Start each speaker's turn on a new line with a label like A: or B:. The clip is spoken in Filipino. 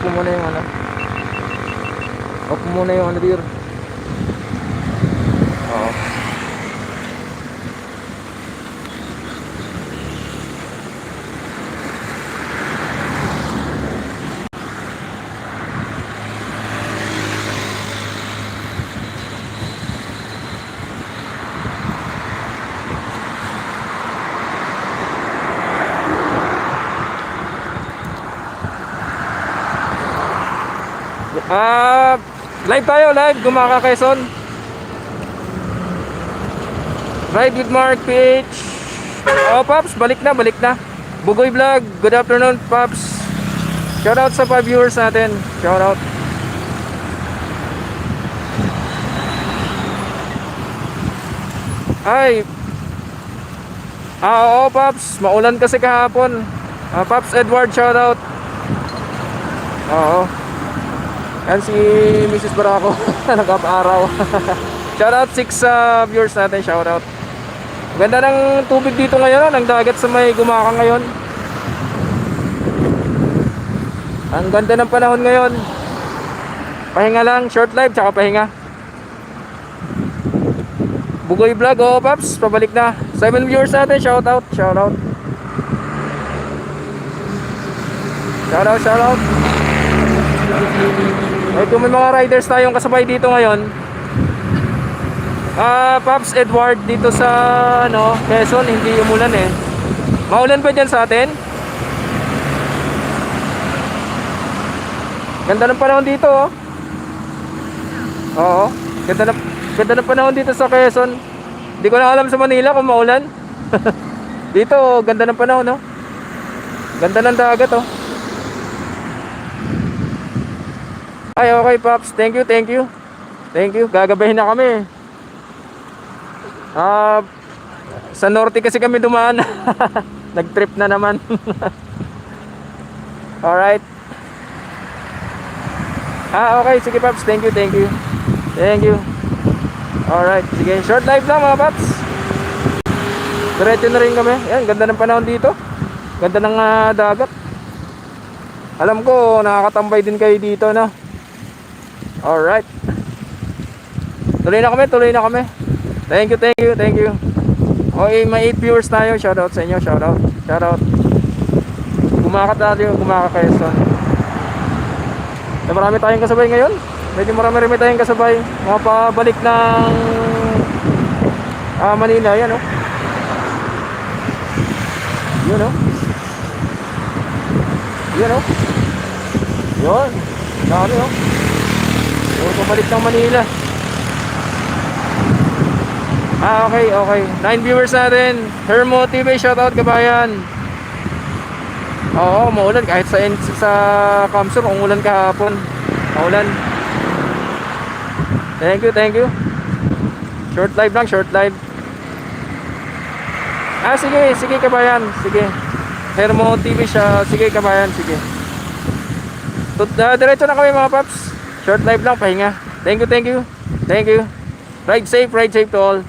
A: Off mo muna yung ano. Off mo muna yung ano, dear. Oo. Live tayo, live. Gumaka Quezon. Ride with Mark PH. Oh, Pops, balik na, balik na. Bugoy Vlog, good afternoon, Pops. Shout out sa 5 viewers natin. Shout out. Ay. Oo, Pops. Maulan kasi kahapon. Pops Edward, shout out. Oo. Yan si Mrs. Barako. Nagkaparaw. Shoutout 6 viewers natin. Shoutout. Ganda ng tubig dito ngayon. Ng dagat sa may Gumaka ngayon. Ang ganda ng panahon ngayon. Pahinga lang. Short live tsaka pahinga. Bugoy Vlog. Oh, Paps. Pabalik na. 7 viewers natin. Shoutout. Shoutout. Shoutout. Shoutout. Ay, kung may mga riders tayong kasabay dito ngayon, Pops Edward, dito sa ano, Quezon, hindi umulan eh. Maulan ba dyan sa atin? Ganda ng panahon dito oh. Oo, ganda ng panahon dito sa Quezon. Hindi ko na alam sa Manila kung maulan. Dito, ganda ng panahon no. Ganda ng dagat oh. Ay, okay, Pops. Thank you, thank you. Thank you. Gagabahin na kami. Sa norte kasi kami dumaan. Nag-trip na naman. Alright. Okay. Sige, Pops. Thank you, thank you. Thank you. Alright. Sige, short live lang mga Pops. Diretso na rin kami. Yan, ganda ng panahon dito. Ganda ng dagat. Alam ko, nakakatambay din kayo dito, no? Alright. Tuloy na kami, tuloy na kami. Thank you, thank you, thank you. Okay, may 8 viewers tayo. Shoutout sa inyo, shoutout. Shoutout. Gumaka tayo, Gumaka Quezon. Marami tayong kasabay ngayon. Medyo marami tayong kasabay. Mga pabalik ng Manila, yan oh. Yun oh. Yun oh. Yun. Dami oh. Pabalik ng Manila. Okay, okay. 9 viewers natin. Hermo TV, shoutout kabayan. Oo, maulan kahit sa Kamsur, umulan kahapon. Maulan. Thank you, thank you. Short live lang, short live. Sige, sige kabayan, sige. Hermo TV siya, sige kabayan, sige. Diretso na kami mga Paps. Short live lang, pahinga. Thank you, thank you. Thank you. Ride safe to all.